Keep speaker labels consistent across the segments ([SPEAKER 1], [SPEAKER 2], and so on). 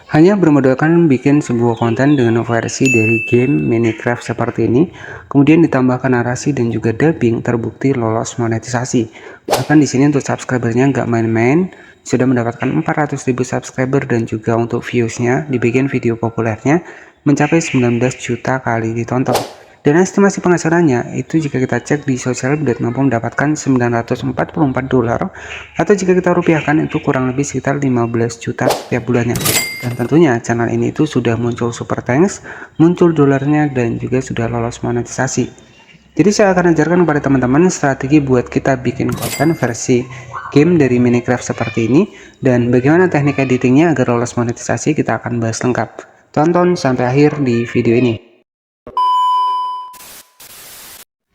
[SPEAKER 1] Hanya bermodalkan bikin sebuah konten dengan versi dari game Minecraft seperti ini, kemudian ditambahkan narasi dan juga dubbing, terbukti lolos monetisasi. Bahkan di sini untuk subscribernya nggak main-main, sudah mendapatkan 400.000 subscriber dan juga untuk viewsnya dibikin video populernya mencapai 19 juta kali ditonton. Dan estimasi penghasilannya itu jika kita cek di Socialblade mampu mendapatkan $944 atau jika kita rupiahkan itu kurang lebih sekitar 15 juta setiap bulannya. Dan tentunya channel ini itu sudah muncul super thanks, muncul dolarnya dan juga sudah lolos monetisasi. Jadi saya akan ajarkan kepada teman-teman strategi buat kita bikin konten versi game dari Minecraft seperti ini dan bagaimana teknik editingnya agar lolos monetisasi kita akan bahas lengkap. Tonton sampai akhir di video ini.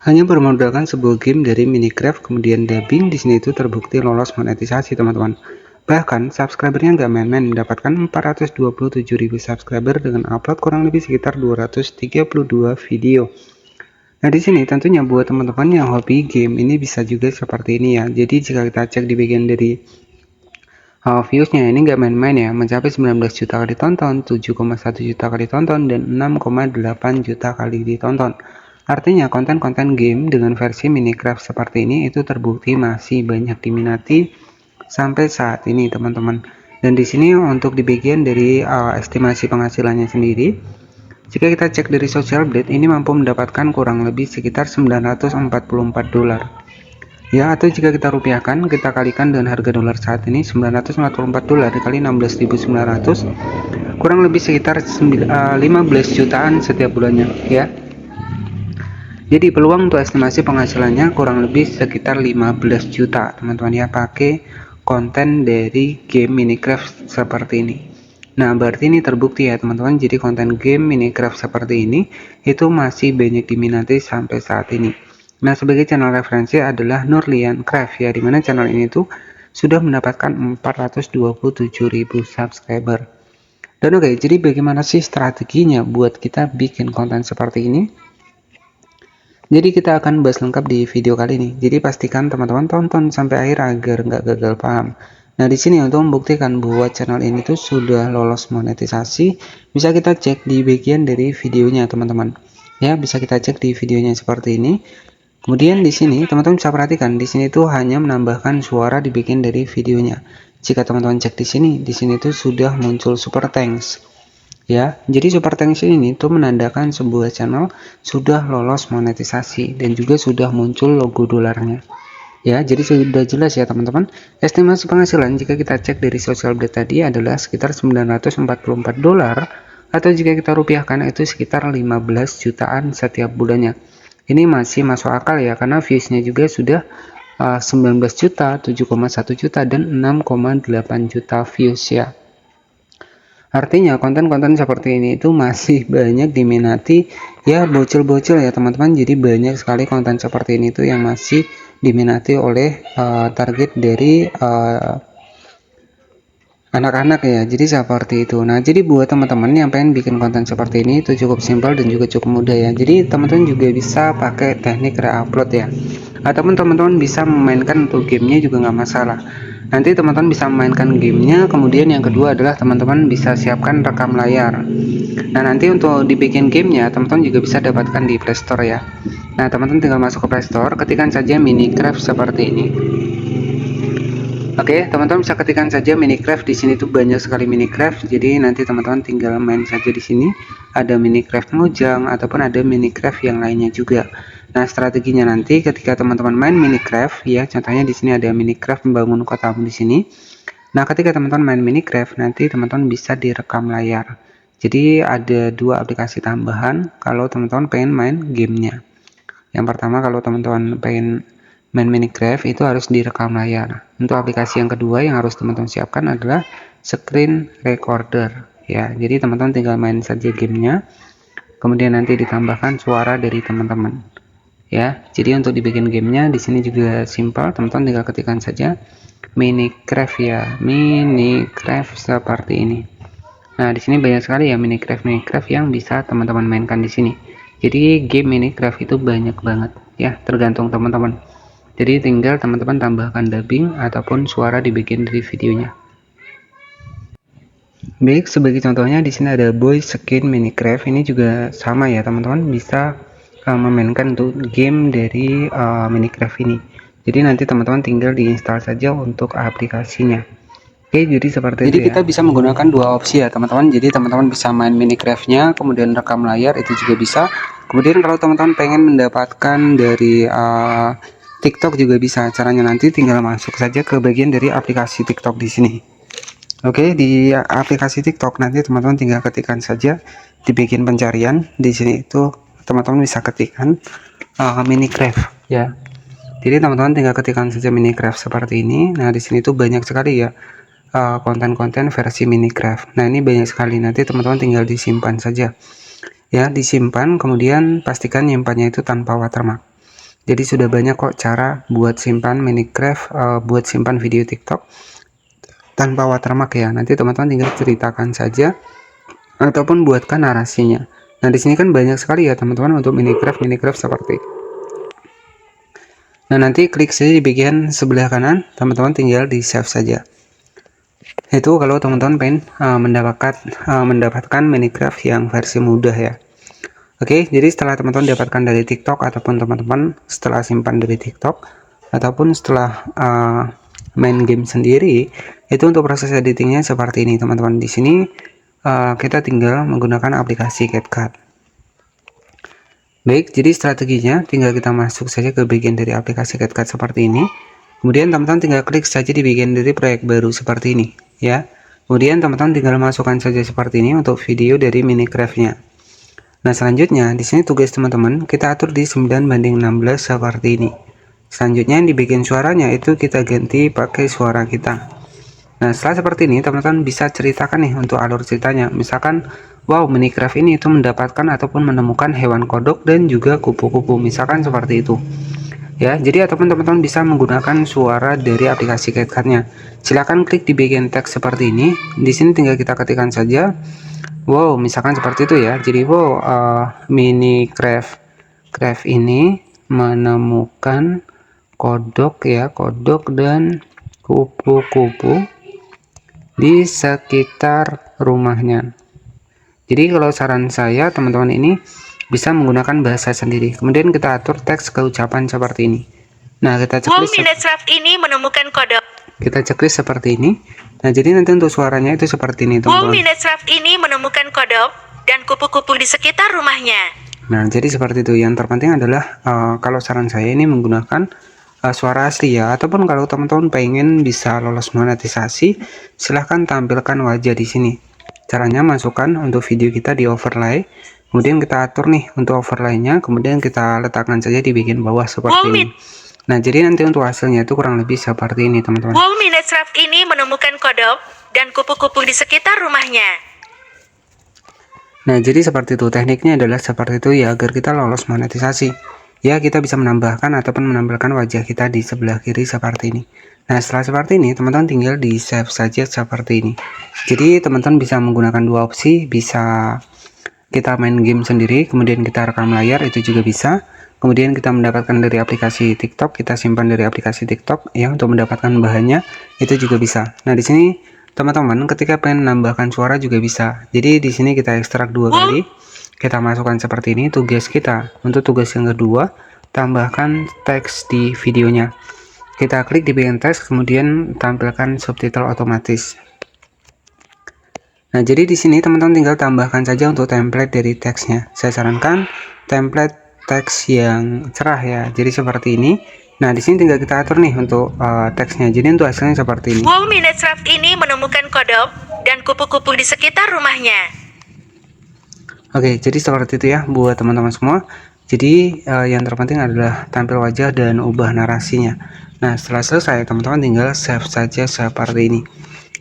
[SPEAKER 1] Hanya bermodalkan sebuah game dari Minecraft kemudian dubbing di sini itu terbukti lolos monetisasi teman-teman. Bahkan subscribernya nggak main-main mendapatkan 427.000 subscriber dengan upload kurang lebih sekitar 232 video. Nah di sini tentunya buat teman-teman yang hobi game ini bisa juga seperti ini ya. Jadi jika kita cek di bagian dari viewsnya ini nggak main-main ya, mencapai 19 juta kali tonton, 7,1 juta kali tonton, dan 6,8 juta kali ditonton. Artinya konten-konten game dengan versi Minecraft seperti ini itu terbukti masih banyak diminati sampai saat ini teman-teman. Dan di sini untuk di bagian dari estimasi penghasilannya sendiri, jika kita cek dari Socialblade ini mampu mendapatkan kurang lebih sekitar $944. Ya, atau jika kita rupiahkan, kita kalikan dengan harga dolar saat ini $944 dikali 16.900 kurang lebih sekitar 15 jutaan setiap bulannya ya. Jadi peluang untuk estimasi penghasilannya kurang lebih sekitar 15 juta teman-teman ya, pakai konten dari game Minecraft seperti ini. Nah berarti ini terbukti ya teman-teman, jadi konten game Minecraft seperti ini itu masih banyak diminati sampai saat ini. Nah sebagai channel referensi adalah Nurlian Craft ya, dimana channel ini tuh sudah mendapatkan 427.000 subscriber. Dan oke, jadi bagaimana sih strateginya buat kita bikin konten seperti ini? Jadi kita akan bahas lengkap di video kali ini. Jadi pastikan teman-teman tonton sampai akhir agar nggak gagal paham. Nah di sini untuk membuktikan bahwa channel ini tuh sudah lolos monetisasi, bisa kita cek di bagian dari videonya teman-teman. Ya bisa kita cek di videonya seperti ini. Kemudian di sini teman-teman bisa perhatikan di sini tuh hanya menambahkan suara di bagian dari videonya. Jika teman-teman cek di sini tuh sudah muncul super thanks. Ya, jadi super thanks ini tuh menandakan sebuah channel sudah lolos monetisasi dan juga sudah muncul logo dolarnya. Ya, jadi sudah jelas ya teman-teman. Estimasi penghasilan jika kita cek dari Socialblade tadi adalah sekitar $944 atau jika kita rupiahkan itu sekitar 15 jutaan setiap bulannya. Ini masih masuk akal ya karena viewsnya juga sudah 19 juta, 7,1 juta dan 6,8 juta views ya. Artinya konten-konten seperti ini itu masih banyak diminati ya, bocil-bocil ya teman-teman. Jadi banyak sekali konten seperti ini tuh yang masih diminati oleh target dari anak-anak ya. Jadi seperti itu. Nah jadi buat teman-teman yang pengen bikin konten seperti ini itu cukup simpel dan juga cukup mudah ya. Jadi teman-teman juga bisa pakai teknik re-upload ya, ataupun teman-teman bisa memainkan untuk gamenya juga nggak masalah. Nanti teman-teman bisa memainkan gamenya, kemudian yang kedua adalah teman-teman bisa siapkan rekam layar. Nah nanti untuk dibikin gamenya teman-teman juga bisa dapatkan di Playstore ya. Nah teman-teman tinggal masuk ke Playstore, ketikkan saja Minecraft seperti ini. Oke, teman-teman bisa ketikkan saja Minecraft. Di sini tuh banyak sekali Minecraft. Jadi nanti teman-teman tinggal main saja di sini. Ada Minecraft Mojang ataupun ada Minecraft yang lainnya juga. Nah, strateginya nanti ketika teman-teman main Minecraft ya, contohnya di sini ada Minecraft membangun kotamu di sini. Nah, ketika teman-teman main Minecraft nanti teman-teman bisa direkam layar. Jadi ada dua aplikasi tambahan kalau teman-teman pengen main gamenya. Yang pertama kalau teman-teman pengen main Minecraft itu harus direkam layar. Untuk aplikasi yang kedua yang harus teman-teman siapkan adalah screen recorder ya. Jadi teman-teman tinggal main saja gamenya, kemudian nanti ditambahkan suara dari teman-teman ya. Jadi untuk dibikin gamenya di sini juga simpel, teman-teman tinggal ketikkan saja Minecraft ya, Minecraft seperti ini. Nah di sini banyak sekali ya Minecraft yang bisa teman-teman mainkan di sini. Jadi game Minecraft itu banyak banget ya, tergantung teman-teman. Jadi tinggal teman-teman tambahkan dubbing ataupun suara dibikin dari videonya. Baik, sebagai contohnya di sini ada Boy Skin Minecraft. Ini juga sama ya teman-teman, bisa memainkan untuk game dari Minecraft ini. Jadi nanti teman-teman tinggal diinstal saja untuk aplikasinya. Oke, jadi seperti itu ya. Kita bisa menggunakan dua opsi ya teman-teman. Jadi teman-teman bisa main Minecraft-nya, kemudian rekam layar itu juga bisa. Kemudian kalau teman-teman pengen mendapatkan dari TikTok juga bisa. Caranya nanti tinggal masuk saja ke bagian dari aplikasi TikTok di sini. Oke, di aplikasi TikTok nanti teman-teman tinggal ketikkan saja di bagian pencarian. Di sini itu teman-teman bisa ketikkan Minecraft ya. Jadi teman-teman tinggal ketikkan saja Minecraft seperti ini. Nah, di sini tuh banyak sekali ya konten-konten versi Minecraft. Nah, ini banyak sekali. Nanti teman-teman tinggal disimpan saja. Ya, disimpan, kemudian pastikan nyimpannya itu tanpa watermark. Jadi sudah banyak kok cara buat simpan Minecraft, buat simpan video TikTok tanpa watermark ya. Nanti teman-teman tinggal ceritakan saja ataupun buatkan narasinya. Nah, di sini kan banyak sekali ya teman-teman untuk Minecraft seperti. Nah, nanti klik saja di bagian sebelah kanan, teman-teman tinggal di save saja. Itu kalau teman-teman pengen mendapatkan Minecraft yang versi mudah ya. Oke, jadi setelah teman-teman dapatkan dari TikTok ataupun teman-teman setelah simpan dari TikTok ataupun setelah main game sendiri, itu untuk proses editingnya seperti ini teman-teman. Di sini kita tinggal menggunakan aplikasi CapCut. Baik, jadi strateginya tinggal kita masuk saja ke bagian dari aplikasi CapCut seperti ini. Kemudian teman-teman tinggal klik saja di bagian dari proyek baru seperti ini ya. Kemudian teman-teman tinggal masukkan saja seperti ini untuk video dari Minecraft-nya. Nah, selanjutnya di sini tugas teman-teman kita atur di 9:16 seperti ini. Selanjutnya di bagian suaranya itu kita ganti pakai suara kita. Nah, setelah seperti ini teman-teman bisa ceritakan nih untuk alur ceritanya. Misalkan, wow, Minecraft ini itu mendapatkan ataupun menemukan hewan kodok dan juga kupu-kupu. Misalkan seperti itu. Ya, jadi ataupun teman-teman bisa menggunakan suara dari aplikasi CapCut-nya. Silahkan klik di bagian teks seperti ini. Di sini tinggal kita ketikkan saja. Wow, misalkan seperti itu ya. Jadi wow, Minecraft ini menemukan kodok ya, kodok dan kupu-kupu di sekitar rumahnya. Jadi kalau saran saya teman-teman ini bisa menggunakan bahasa sendiri. Kemudian kita atur teks ke ucapan seperti ini. Nah, kita checklist.
[SPEAKER 2] Minecraft ini menemukan kodok.
[SPEAKER 1] Kita checklist seperti ini. Nah, jadi nanti untuk suaranya itu seperti ini teman-teman.
[SPEAKER 2] Minecraft ini menemukan kodok dan kupu-kupu di sekitar rumahnya.
[SPEAKER 1] Nah, jadi seperti itu. Yang terpenting adalah kalau saran saya ini menggunakan suara asli ya. Ataupun kalau teman-teman pengen bisa lolos monetisasi, silahkan tampilkan wajah di sini. Caranya masukkan untuk video kita di overlay. Kemudian kita atur nih untuk overlaynya. Kemudian kita letakkan saja di bagian bawah seperti ini. Nah, jadi nanti untuk hasilnya itu kurang lebih seperti ini teman-teman.
[SPEAKER 2] Minecraft ini menemukan kodok dan kupu-kupu di sekitar rumahnya.
[SPEAKER 1] Nah, jadi seperti itu. Tekniknya adalah seperti itu ya, agar kita lolos monetisasi. Ya, kita bisa menambahkan ataupun menampilkan wajah kita di sebelah kiri seperti ini. Nah, setelah seperti ini, teman-teman tinggal di save saja seperti ini. Jadi, teman-teman bisa menggunakan dua opsi. Bisa kita main game sendiri, kemudian kita rekam layar, itu juga bisa. Kemudian kita mendapatkan dari aplikasi TikTok, kita simpan dari aplikasi TikTok ya untuk mendapatkan bahannya, itu juga bisa. Nah, di sini teman-teman ketika pengen menambahkan suara juga bisa. Jadi di sini kita ekstrak 2 kali. Kita masukkan seperti ini tugas kita. Untuk tugas yang kedua, tambahkan teks di videonya. Kita klik di bagian teks, kemudian tampilkan subtitle otomatis. Nah, jadi di sini teman-teman tinggal tambahkan saja untuk template dari teksnya. Saya sarankan template teks yang cerah ya. Jadi seperti ini. Nah, di sini tinggal kita atur nih untuk teksnya. Jadi untuk hasilnya seperti ini.
[SPEAKER 2] Minecraft ini menemukan kodok dan kupu-kupu di sekitar rumahnya.
[SPEAKER 1] Oke, jadi seperti itu ya buat teman-teman semua. Jadi yang terpenting adalah tampil wajah dan ubah narasinya. Nah, setelah selesai teman-teman tinggal save saja seperti ini.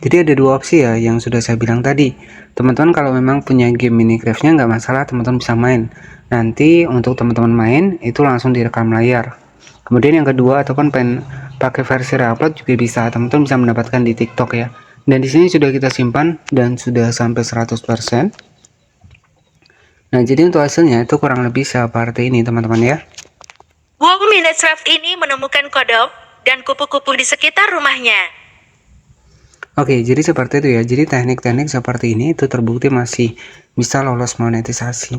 [SPEAKER 1] Jadi ada dua opsi ya yang sudah saya bilang tadi. Teman-teman kalau memang punya game Minecraft-nya nggak masalah, teman-teman bisa main. Nanti untuk teman-teman main itu langsung direkam layar. Kemudian yang kedua ataupun pengen pakai versi reupload juga bisa, teman-teman bisa mendapatkan di TikTok ya. Dan di sini sudah kita simpan dan sudah sampai 100%. Nah, jadi untuk hasilnya itu kurang lebih seperti ini teman-teman ya.
[SPEAKER 2] Minecraft ini menemukan kodok dan kupu-kupu di sekitar rumahnya.
[SPEAKER 1] Oke, jadi seperti itu ya. Jadi teknik-teknik seperti ini itu terbukti masih bisa lolos monetisasi.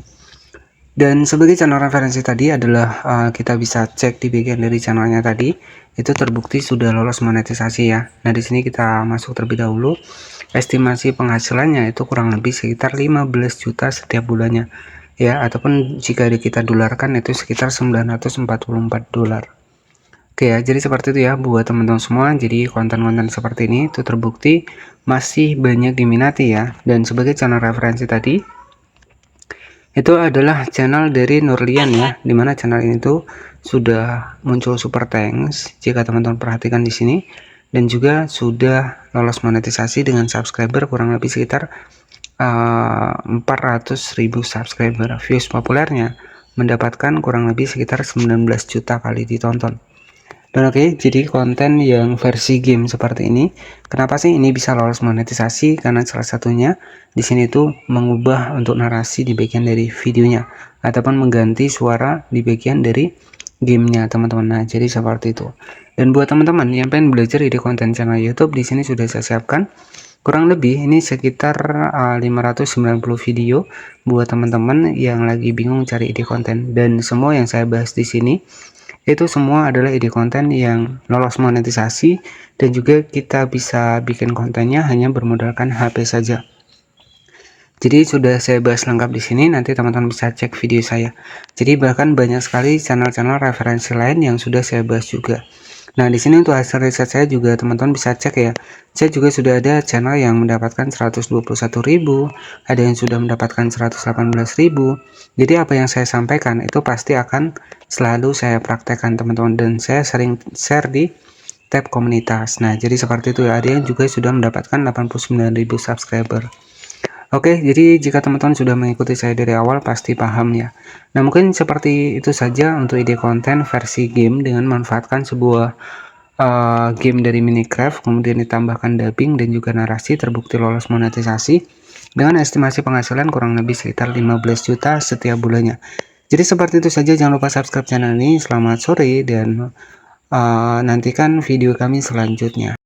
[SPEAKER 1] Dan sebagai channel referensi tadi adalah kita bisa cek di bagian dari channelnya tadi, itu terbukti sudah lolos monetisasi ya. Nah, di sini kita masuk terlebih dahulu. Estimasi penghasilannya itu kurang lebih sekitar 15 juta setiap bulannya ya, ataupun jika kita dolarkan itu sekitar 944 dolar. Oke ya, jadi seperti itu ya buat teman-teman semua. Jadi konten-konten seperti ini itu terbukti masih banyak diminati ya. Dan sebagai channel referensi tadi, itu adalah channel dari Nurlian ya, dimana channel ini tuh sudah muncul super thanks jika teman-teman perhatikan di sini, dan juga sudah lolos monetisasi dengan subscriber kurang lebih sekitar 400.000 subscriber. Views populernya mendapatkan kurang lebih sekitar 19 juta kali ditonton. Dan oke, jadi konten yang versi game seperti ini, kenapa sih ini bisa lolos monetisasi? Karena salah satunya di sini tuh mengubah untuk narasi di bagian dari videonya, ataupun mengganti suara di bagian dari gamenya teman-teman. Nah, jadi seperti itu. Dan buat teman-teman yang pengen belajar ide konten channel YouTube, di sini sudah saya siapkan kurang lebih ini sekitar 590 video buat teman-teman yang lagi bingung cari ide konten. Dan semua yang saya bahas di sini itu semua adalah ide konten yang lolos monetisasi, dan juga kita bisa bikin kontennya hanya bermodalkan HP saja. Jadi sudah saya bahas lengkap di sini, nanti teman-teman bisa cek video saya. Jadi bahkan banyak sekali channel-channel referensi lain yang sudah saya bahas juga. Nah, di sini untuk hasil riset saya juga teman-teman bisa cek ya. Saya juga sudah ada channel yang mendapatkan 121.000, ada yang sudah mendapatkan 118.000. Jadi apa yang saya sampaikan itu pasti akan selalu saya praktekkan teman-teman, dan saya sering share di tab komunitas. Nah, jadi seperti itu ya. Ada yang juga sudah mendapatkan 89.000 subscriber. Oke, jadi jika teman-teman sudah mengikuti saya dari awal pasti paham ya. Nah, mungkin seperti itu saja untuk ide konten versi game dengan memanfaatkan sebuah game dari Minecraft, kemudian ditambahkan dubbing dan juga narasi, terbukti lolos monetisasi dengan estimasi penghasilan kurang lebih sekitar 15 juta setiap bulannya. Jadi seperti itu saja, jangan lupa subscribe channel ini. Selamat sore dan nantikan video kami selanjutnya.